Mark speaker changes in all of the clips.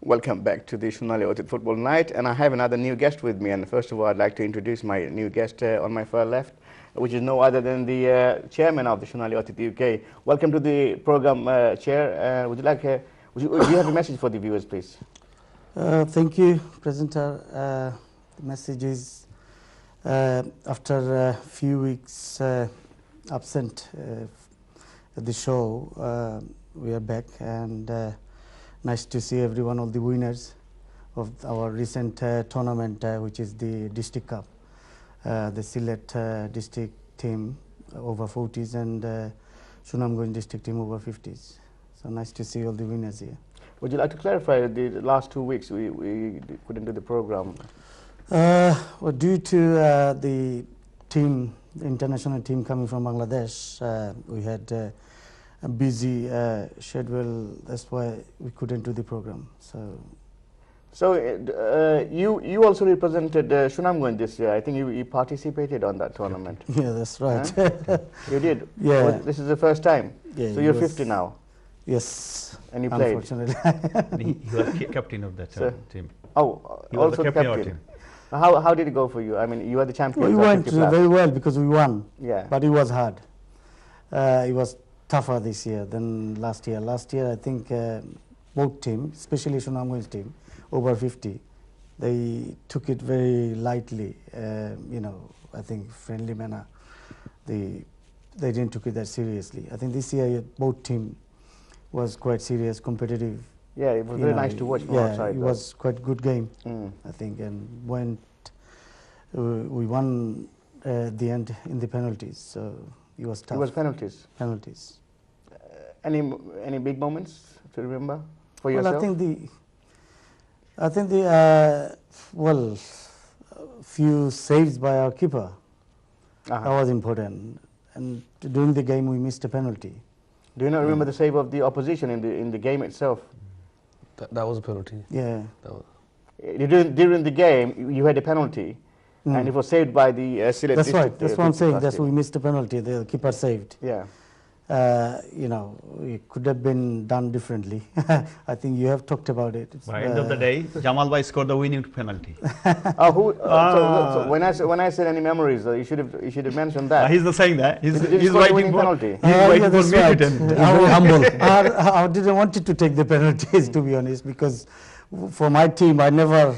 Speaker 1: Welcome back to the Sonali Othith Football Night, and I have another new guest with me. And first of all, I'd like to introduce my new guest on my far left, which is no other than the chairman of the Sonali Othith UK. Welcome to the program, Chair. Would you have a message for the viewers, please?
Speaker 2: Thank you, presenter. The message is after a few weeks absent at the show, we are back, and nice to see everyone, all the winners of our recent tournament, which is the District Cup. The Sylhet district team over 40s and Sunamganj district team over 50s. So nice to see all the winners here.
Speaker 1: Would you like to clarify the last 2 weeks we couldn't do the program?
Speaker 2: Well, due to the team, the international team coming from Bangladesh, we had a busy schedule. That's why we couldn't do the program. So you also represented Sunamganj this year. I think you participated on that tournament. Yeah, that's right.
Speaker 1: Huh? You did?
Speaker 2: Yeah.
Speaker 1: Well, this is the first time?
Speaker 2: Yeah,
Speaker 1: so you're 50 now?
Speaker 2: Yes.
Speaker 1: And you played?
Speaker 2: Unfortunately.
Speaker 3: You were captain of that team.
Speaker 1: Oh,
Speaker 3: you
Speaker 1: also
Speaker 3: the captain of our team.
Speaker 1: How did it go for you? I mean, you were the champion.
Speaker 2: We went very well because we won.
Speaker 1: Yeah.
Speaker 2: But it was hard. It was tougher this year than last year. Last year, I think both teams, especially Sunamganj team, over 50, they took it very lightly. I think friendly manner. They didn't take it that seriously. I think this year both team was quite serious, competitive.
Speaker 1: Yeah, it was very nice to watch from outside.
Speaker 2: It was quite good game, I think, and we won at the end in the penalties. So it was tough.
Speaker 1: It was penalties.
Speaker 2: Penalties.
Speaker 1: Any big moments to remember for yourself?
Speaker 2: I think few saves by our keeper. That was important. And during the game, we missed a penalty.
Speaker 1: Do you not remember the save of the opposition in the game itself?
Speaker 4: That was a penalty.
Speaker 2: Yeah.
Speaker 1: During the game, you had a penalty, and it was saved by the Sylhet
Speaker 2: That's
Speaker 1: district.
Speaker 2: right. That's what I'm saying. That's why we missed the penalty. The keeper saved.
Speaker 1: Yeah.
Speaker 2: It could have been done differently. I think you have talked about it.
Speaker 3: By end of the day, Jamal Bhai scored the winning penalty.
Speaker 1: So when I said any memories, you should have mentioned that.
Speaker 3: He's not saying that. He's
Speaker 1: writing penalty.
Speaker 3: He's writing for me to tell.
Speaker 2: He's very humble. I didn't want it to take the penalties, to be honest, because for my team, as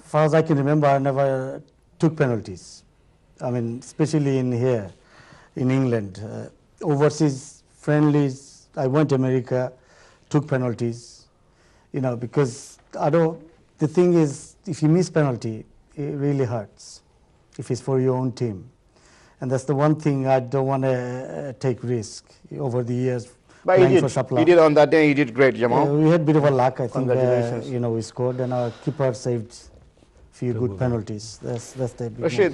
Speaker 2: far as I can remember, I never took penalties. I mean, especially in here, in England. Overseas friendlies, I went to America, took penalties, because the thing is, if you miss penalty, it really hurts if it's for your own team. And that's the one thing I don't want to take risk over the years.
Speaker 1: But you did on that day, you did great, Jamal.
Speaker 2: We had a bit of a luck, I think.
Speaker 1: Congratulations.
Speaker 2: We scored, and our keeper saved a few good penalties. That's the big
Speaker 1: Rashid,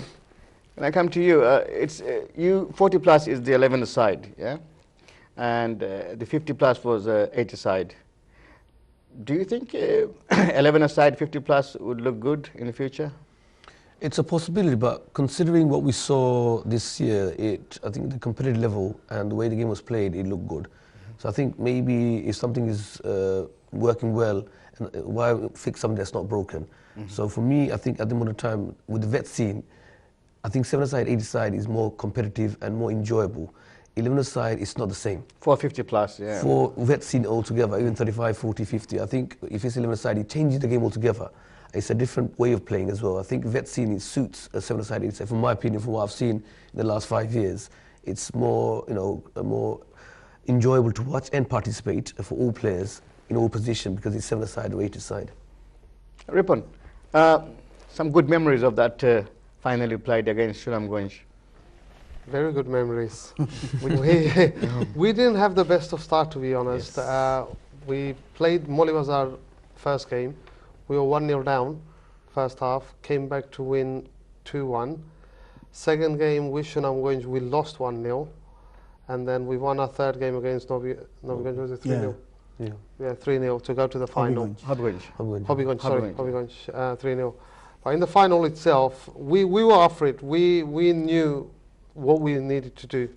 Speaker 1: when I come to you, 40 plus is the 11th side, yeah? And the 50 plus was 80 side. Do you think 11 side, 50 plus would look good in the future?
Speaker 4: It's a possibility, but considering what we saw this year, I think the competitive level and the way the game was played, it looked good. So I think maybe if something is working well, why fix something that's not broken? So for me, I think at the modern time, with the vet scene, I think 7-a-side, 80-side is more competitive and more enjoyable. 11-a-side is not the same.
Speaker 1: For 50 plus, yeah.
Speaker 4: For vet scene altogether, even 35, 40, 50, I think if it's 11-a-side, it changes the game altogether. It's a different way of playing as well. I think vet scene suits a 7-a-side, 80-side. From my opinion, from what I've seen in the last 5 years, it's more, more enjoyable to watch and participate for all players in all positions because it's 7-a-side or 80-side.
Speaker 1: Ripon, some good memories of that finally played against Sunamganj.
Speaker 5: Very good memories. we didn't have the best of start, to be honest. Yes. We played Molibazar first game. We were 1-0 down first half, came back to win 2-1. Second game with Sunamganj, we lost 1-0. And then we won our third game against Noviganj, was it 3-0? Yeah, 3-0 to go to the final. Hobbyganj, sorry, Hobbyganj, 3-0. But in the final itself, we were after it. We knew what we needed to do.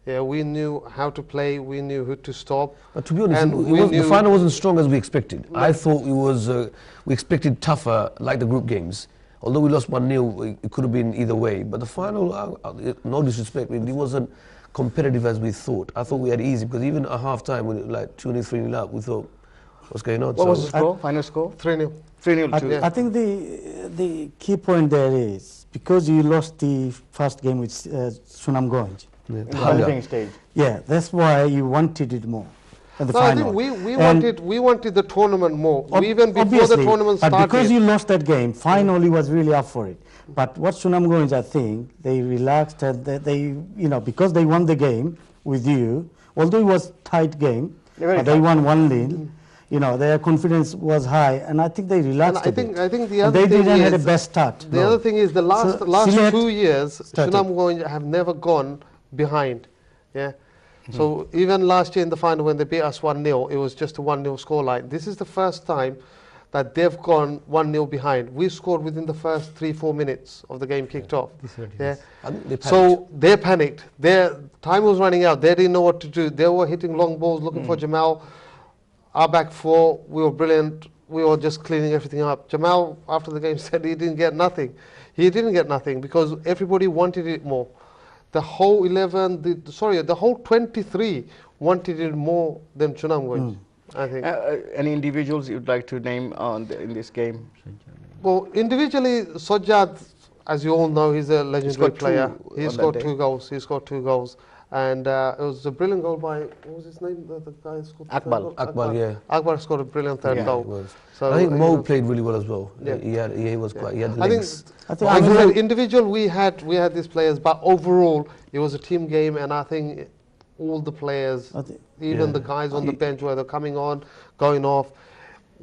Speaker 5: Yeah, we knew how to play. We knew who to stop.
Speaker 4: But to be honest,
Speaker 5: And we
Speaker 4: the
Speaker 5: knew-
Speaker 4: final wasn't strong as we expected. I thought it was, we expected tougher, like the group games. Although we lost 1-0, it could have been either way. But the final, no disrespect, it wasn't competitive as we thought. I thought we had easy, because even at half time, when it was like 2-0, 3-0 up, we thought, what's going on?
Speaker 1: What was the score? Final score?
Speaker 5: 3-0.
Speaker 1: 3-0 to.
Speaker 2: I think the key point there is, because you lost the first game with Sunam Ganj.
Speaker 1: In the qualifying stage.
Speaker 2: Yeah, that's why you wanted it more. At the
Speaker 5: No, I
Speaker 2: final.
Speaker 5: think we wanted the tournament more. Even before the
Speaker 2: Obviously,
Speaker 5: tournament
Speaker 2: but
Speaker 5: started.
Speaker 2: because you lost that game, finally was really up for it. But what Sunam Ganj, I think, they relaxed and they, because they won the game with you, although it was tight game, but they won 1-0. Their confidence was high, and I think they relaxed.
Speaker 5: And I think the
Speaker 2: and
Speaker 5: other
Speaker 2: they
Speaker 5: thing
Speaker 2: didn't have
Speaker 5: is
Speaker 2: the best start.
Speaker 5: the other thing is the last
Speaker 2: Sylhet
Speaker 5: 2 years,
Speaker 2: started.
Speaker 5: Sunam Ganj have never gone behind. Yeah. So even last year in the final when they beat us 1-0, it was just a 1-0 scoreline. This is the first time that they've gone 1-0 behind. We scored within the first 3-4 minutes of the game kicked off. Yeah.
Speaker 4: I think they panicked.
Speaker 5: So they panicked. Their time was running out. They didn't know what to do. They were hitting long balls, looking for Jamal. Our back four, we were brilliant. We were just cleaning everything up. Jamal, after the game, said he didn't get nothing. He didn't get nothing because everybody wanted it more. The whole 11, the whole 23 wanted it more than Sunam Ganj, I think.
Speaker 1: Any individuals you'd like to name in this game?
Speaker 5: Well, individually, Sajjad, as you all know, he's a legendary player. He scored 2 goals. He scored 2 goals. And it was a brilliant goal by, what was his name? The guy who scored the third goal?
Speaker 4: Akbar, yeah.
Speaker 5: Akbar scored a brilliant third
Speaker 1: Yeah,
Speaker 5: goal.
Speaker 4: It was.
Speaker 5: So,
Speaker 4: I think Mo played really well as well.
Speaker 5: Yeah.
Speaker 4: He was quite. He had the
Speaker 5: I think,
Speaker 4: legs.
Speaker 2: I think
Speaker 5: as I
Speaker 2: overall-
Speaker 5: said, individual we had these players, but overall it was a team game, and I think all the players,
Speaker 2: I think-
Speaker 5: even the guys on the bench, whether coming on, going off,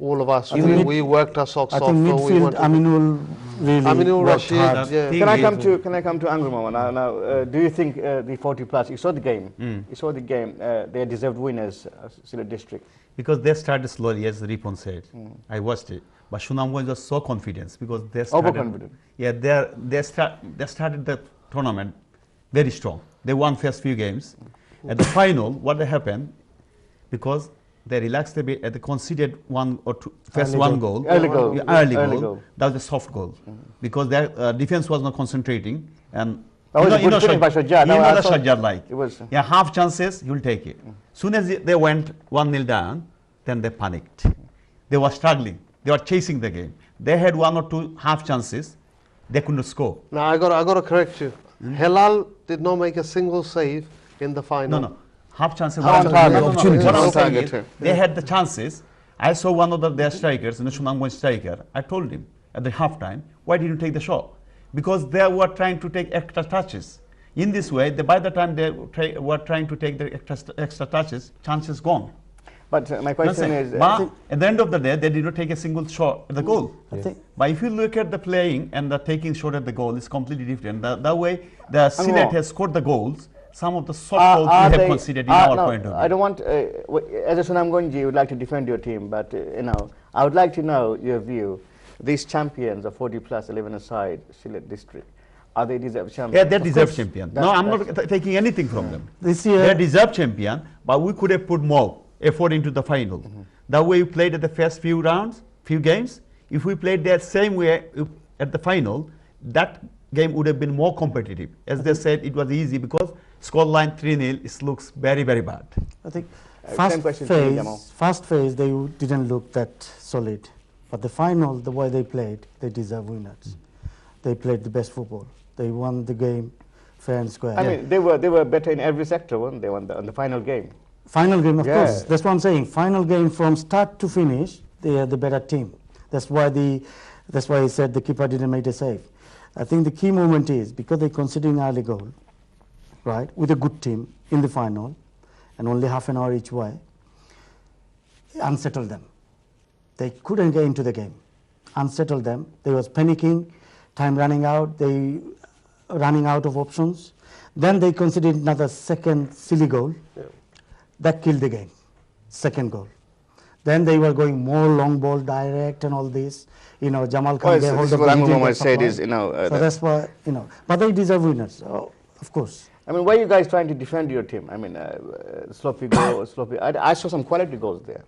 Speaker 5: all of us,
Speaker 2: I think
Speaker 5: we worked our socks
Speaker 2: I
Speaker 5: off.
Speaker 2: think
Speaker 5: so we
Speaker 2: midfield,
Speaker 5: wanted to-
Speaker 2: Aminul really
Speaker 5: Aminul
Speaker 2: worked
Speaker 5: Rashid,
Speaker 2: hard.
Speaker 5: yeah.
Speaker 1: Can I come to Angrumama now? Do you think the 40 plus? You saw the game. You saw the game. They deserved winners, Sylhet district.
Speaker 3: Because they started slowly, as Ripon said. I watched it. But Sunam Ganj was so confident because they started.
Speaker 1: Overconfident.
Speaker 3: Yeah, they started the tournament very strong. They won first few games. At the final, what happened? Because they relaxed a bit. They conceded 1 or 2, first
Speaker 2: Early
Speaker 3: one
Speaker 2: goal.
Speaker 3: goal.
Speaker 1: Early goal.
Speaker 3: Yeah, early
Speaker 1: Early
Speaker 3: goal.
Speaker 1: goal.
Speaker 3: That was a soft goal. Because their defense was not concentrating. And
Speaker 1: That was a good finish by Sajjad.
Speaker 3: You
Speaker 1: No,
Speaker 3: know
Speaker 1: I
Speaker 3: the
Speaker 1: saw-
Speaker 3: Sajjad like.
Speaker 1: It was.
Speaker 3: Yeah, half chances, you'll take it. Soon as they went 1-0 down, then they panicked. They were struggling. They were chasing the game. They had 1 or 2 half chances. They couldn't score.
Speaker 5: Now I got to correct you. Helal did not make a single save in the final.
Speaker 3: No. Half chances.
Speaker 1: On target.
Speaker 4: Opportunities.
Speaker 3: What I'm
Speaker 1: On
Speaker 3: saying
Speaker 1: target,
Speaker 3: is, they had the chances. I saw one of their strikers, Sunam Ganj striker. I told him at the half time, why didn't you take the shot? Because they were trying to take extra touches. In this way, by the time they were trying to take the extra touches, chances gone.
Speaker 1: But my question is,
Speaker 3: But at the end of the day, they did not take a single shot at the goal.
Speaker 2: I think
Speaker 3: But if you look at the playing and the taking shot at the goal, it's completely different. That way, the Sylhet has scored the goals. Some of the soft goals we have considered in our point of view.
Speaker 1: I don't want, as a Sunam Ganj, you would like to defend your team, but I would like to know your view. These champions of 40 plus 11 aside, Sylhet district, are they deserved champions?
Speaker 3: Yeah, they deserve
Speaker 1: course.
Speaker 3: champion. No, I'm not taking anything from them.
Speaker 2: this
Speaker 3: They
Speaker 2: year,
Speaker 3: deserve champion, but we could have put more effort into the final. That way we played at the first few rounds, few games. If we played that same way at the final, that game would have been more competitive. As they said, it was easy because scoreline 3-0, it looks very, very bad.
Speaker 2: I think
Speaker 1: same question to you, Jamal.
Speaker 2: first phase they didn't look that solid, but the final, the way they played, they deserve winners. They played the best football. They won the game fair and square.
Speaker 1: I mean, they were better in every sector, weren't they, on the final game?
Speaker 2: Final game, of
Speaker 1: Yeah.
Speaker 2: course. That's what I'm saying. Final game from start to finish, they are the better team. That's why he said the keeper didn't make a save. I think the key moment is because they're considering early goal, right, with a good team in the final, and only half an hour each way, unsettled them. They couldn't get into the game. Unsettled them. They was panicking, time running out, they running out of options. Then they considered another second silly goal. That killed the game. Second goal. Then they were going more long ball direct and all this. Jamal Khan,
Speaker 1: Well,
Speaker 2: they
Speaker 1: this
Speaker 2: hold
Speaker 1: is
Speaker 2: the
Speaker 1: what
Speaker 2: position,
Speaker 1: Angrumama
Speaker 2: that's
Speaker 1: said
Speaker 2: fine.
Speaker 1: is,
Speaker 2: So that's why, but they deserve winners. So Of course.
Speaker 1: I mean, why are you guys trying to defend your team? I mean, sloppy goal, sloppy. I saw some quality goals there.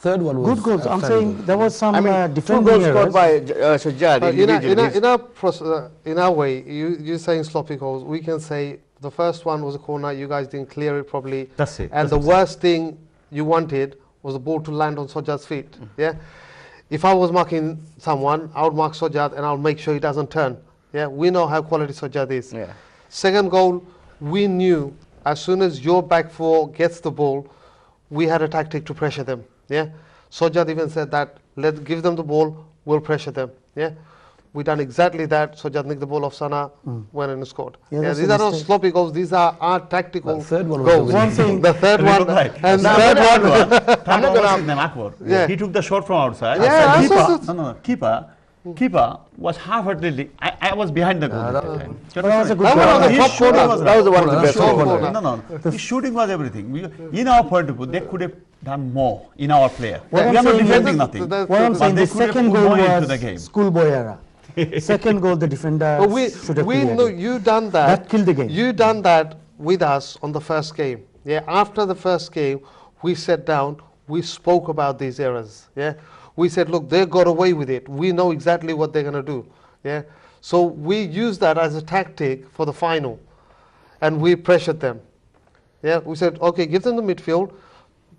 Speaker 4: Third one was
Speaker 2: Good goals. I'm
Speaker 4: outstanding.
Speaker 2: saying there was some
Speaker 1: I mean, 2
Speaker 2: defending
Speaker 1: goals scored
Speaker 2: errors.
Speaker 1: by Sajjad individually.
Speaker 5: In our way, you're saying sloppy goals. We can say the first one was a corner. You guys didn't clear it properly.
Speaker 3: That's it.
Speaker 5: And the worst thing you wanted was the ball to land on Sajjad's feet. Yeah. If I was marking someone, I would mark Sajjad and I'll make sure he doesn't turn. Yeah. We know how quality Sajjad is.
Speaker 1: Yeah.
Speaker 5: Second goal, we knew as soon as your back four gets the ball, we had a tactic to pressure them. Yeah. Sajjad even said that, let's give them the ball, we'll pressure them. Yeah. We done exactly that. Sajjad nicked the ball off Sana, went and scored.
Speaker 2: Yeah,
Speaker 5: Yeah,
Speaker 2: that's
Speaker 5: these
Speaker 2: a
Speaker 5: are not
Speaker 2: mistake.
Speaker 5: sloppy goals, these are our tactical
Speaker 4: The third one was
Speaker 5: goals.
Speaker 4: the
Speaker 2: One thing,
Speaker 5: The third one,
Speaker 3: Right.
Speaker 5: and
Speaker 3: Now,
Speaker 5: third one,
Speaker 1: I'm not gonna.
Speaker 5: Yeah.
Speaker 3: He took the shot from outside.
Speaker 5: Yeah,
Speaker 3: And
Speaker 5: that's
Speaker 3: keeper was half-heartedly. I was behind the goal at that time.
Speaker 2: But that was a good
Speaker 5: That one on the
Speaker 3: His
Speaker 5: top
Speaker 3: shooting
Speaker 5: corner.
Speaker 3: was
Speaker 1: That was the one of the
Speaker 4: Corner,
Speaker 1: best
Speaker 4: short
Speaker 1: goals.
Speaker 4: corner.
Speaker 3: No. His shooting was everything. In our point of view, they could have done more in our player.
Speaker 2: What
Speaker 3: We
Speaker 2: I'm
Speaker 3: are not
Speaker 2: saying is-
Speaker 3: defending nothing.
Speaker 2: what I'm
Speaker 3: But
Speaker 2: saying,
Speaker 3: they
Speaker 2: the
Speaker 3: could have
Speaker 2: second
Speaker 3: put
Speaker 2: goal
Speaker 3: more into the game.
Speaker 2: was schoolboy error. Second goal, the defender
Speaker 5: But we
Speaker 2: should have
Speaker 5: we
Speaker 2: cleared
Speaker 5: know
Speaker 2: it.
Speaker 5: you done that.
Speaker 2: That killed the game.
Speaker 5: You done that with us on the first game. Yeah. After the first game, we sat down. We spoke about these errors. Yeah. We said, look, they got away with it. We know exactly what they're gonna do. Yeah. So we used that as a tactic for the final, and we pressured them. Yeah. We said, okay, give them the midfield.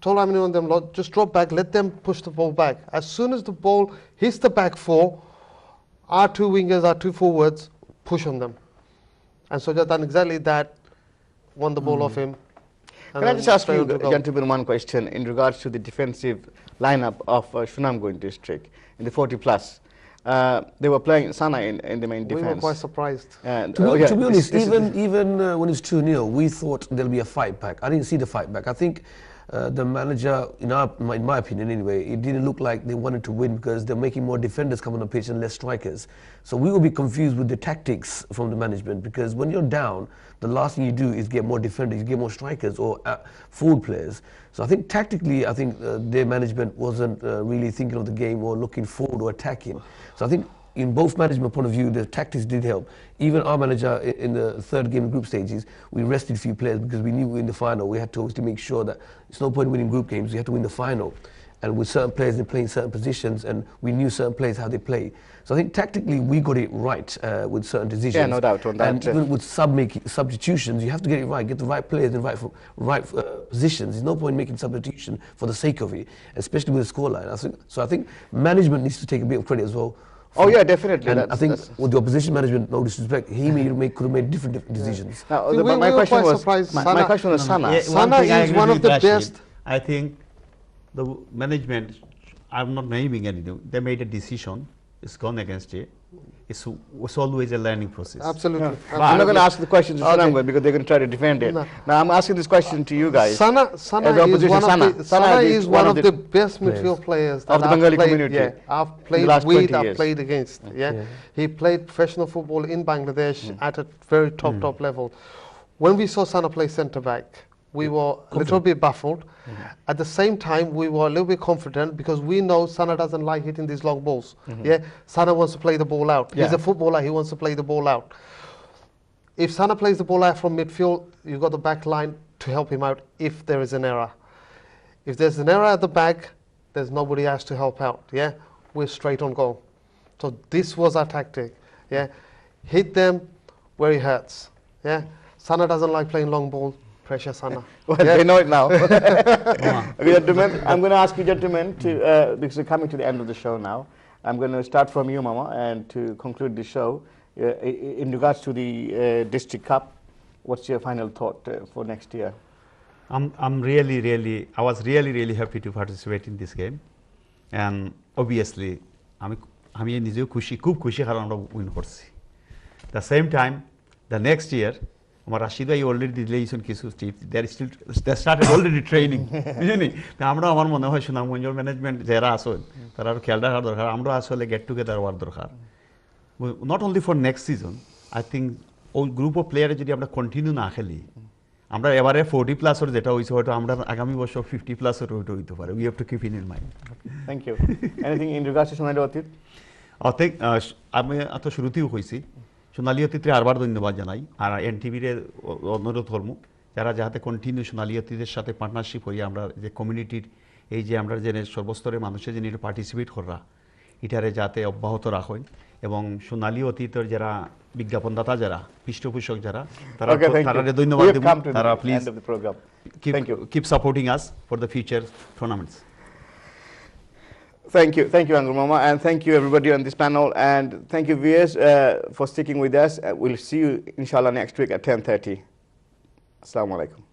Speaker 5: Told how many of them, lot, just drop back, let them push the ball back. As soon as the ball hits the back four, our two wingers, our two forwards, push on them. And Sajjad done exactly that, won the ball off him.
Speaker 1: Can I just ask you, gentlemen, one question in regards to the defensive lineup of Shunamgoin district in the 40 plus? They were playing Sana in the main
Speaker 5: We
Speaker 1: defense.
Speaker 5: were quite surprised.
Speaker 1: And,
Speaker 4: To be honest,
Speaker 1: this is-
Speaker 4: even when it's 2-0, we thought there'll be a fight back. I didn't see the fight back. I think the manager, in my opinion anyway, it didn't look like they wanted to win because they're making more defenders come on the pitch and less strikers. So we will be confused with the tactics from the management, because when you're down, the last thing you do is get more defenders, you get more strikers or forward players. So I think tactically, their management wasn't really thinking of the game or looking forward or attacking. So I think in both management point of view, the tactics did help. Even our manager in the third game group stages, we rested a few players because we knew we were in the final. We had to obviously make sure that it's no point winning group games, we had to win the final. And with certain players, they play in certain positions, and we knew certain players how they play. So I think tactically we got it right with certain decisions.
Speaker 1: Yeah, no doubt on that.
Speaker 4: And even with substitutions, you have to get it right, get the right players in the right positions. There's no point making substitution for the sake of it, especially with the scoreline. I think management needs to take a bit of credit as well.
Speaker 1: Oh yeah, definitely.
Speaker 4: And I think with the opposition management, no disrespect, could have made different decisions.
Speaker 1: Now,
Speaker 5: See,
Speaker 1: the-
Speaker 5: we
Speaker 1: my
Speaker 5: were
Speaker 1: question
Speaker 5: quite
Speaker 1: was
Speaker 5: surprised.
Speaker 1: my
Speaker 5: Sana-
Speaker 1: question was Sana.
Speaker 3: Yeah,
Speaker 5: Sana
Speaker 3: thing I
Speaker 5: is
Speaker 3: agree
Speaker 5: one of
Speaker 3: with
Speaker 5: the
Speaker 3: Rashid.
Speaker 5: best.
Speaker 3: I think the management, I'm not naming anything, they made a decision, it's gone against it. It's always a learning process.
Speaker 5: Absolutely.
Speaker 1: I'm not going to ask the question to
Speaker 5: Okay.
Speaker 1: Shunamgoin because they're going to try to defend it.
Speaker 5: No.
Speaker 1: Now I'm asking this question to you guys.
Speaker 5: Sana
Speaker 1: As
Speaker 5: is
Speaker 1: the
Speaker 5: one
Speaker 1: opposition,
Speaker 5: of
Speaker 1: Sana.
Speaker 5: the
Speaker 1: Sana
Speaker 5: Sana
Speaker 1: is
Speaker 5: is one of the best midfield players that
Speaker 1: Of the
Speaker 5: I've
Speaker 1: Bengali
Speaker 5: played,
Speaker 1: community
Speaker 5: yeah, I've
Speaker 1: in the
Speaker 5: played
Speaker 1: last
Speaker 5: with,
Speaker 1: 20
Speaker 5: I've
Speaker 1: years.
Speaker 5: played against. Yeah. He played professional football in Bangladesh at a very top level. When we saw Sana play centre back, we were a little bit baffled. At the same time, we were a little bit confident because we know Sana doesn't like hitting these long balls. Yeah, Sana wants to play the ball out. He's
Speaker 1: Yeah.
Speaker 5: a footballer, he wants to play the ball out. If Sana plays the ball out from midfield, you've got the back line to help him out if there is an error. If there's an error at the back, there's nobody else to help out. Yeah, we're straight on goal. So this was our tactic. Yeah, hit them where it hurts. Yeah, Sana doesn't like playing long ball. Pressure Sana.
Speaker 1: Well,
Speaker 5: Yeah.
Speaker 1: they know it now. Okay, gentlemen, I'm going to ask you, gentlemen, to because we're coming to the end of the show now. I'm going to start from you, Mama, and to conclude the show. In regards to the District Cup, what's your final thought for next year?
Speaker 3: I'm really I was really happy to participate in this game, and obviously আমি নিজেও খুব খুশি কারণ আমরা win করছি। The same time, the next year আমার রাশিদ ভাই already দিলেইছেন কিছু tips, they started already training বুঝলি, তা আমরা আমার মনে হয় সুনামগঞ্জের ম্যানেজমেন্ট যারা আছেন তারা আরো খেয়াল রাখার দরকার, আমরা আসলে গেট টুগেদার হওয়ার দরকার, not only for next season. I think ওই গ্রুপ অফ প্লেয়ারে যদি আমরা কন্টিনিউ না খেলি, আমরা এবারে 40+ যেটা হয়েছে হয়তো আমরা আগামী বছর 50+ ওইটা হইতে পারে। We have to keep in mind.
Speaker 1: Thank you. Anything in regards to Sonali Othith?
Speaker 3: I think আমি এত শুরুতেও কইছি সোনালী অতীতে আরবার ধন্যবাদ জানাই আর এনটিভির অনুরোধ করবো যারা যাতে কন্টিনিউ সোনালী অতীতের সাথে পার্টনারশিপ হই আমরা যে কমিউনিটির এই যে আমরা যে সর্বস্তরের মানুষের যে পার্টিসিপেট করা এটারে যাতে অব্যাহত রাখেন এবং সোনালী অতীতের যারা বিজ্ঞাপনদাতা যারা পৃষ্ঠপোষক যারা তারা তারা ধন্যবাদ দেব তারা please keep supporting us for the future tournaments.
Speaker 1: Thank you, Angul Mama, and thank you everybody on this panel, and thank you viewers for sticking with us. We'll see you inshallah next week at 10:30. Assalamu alaikum.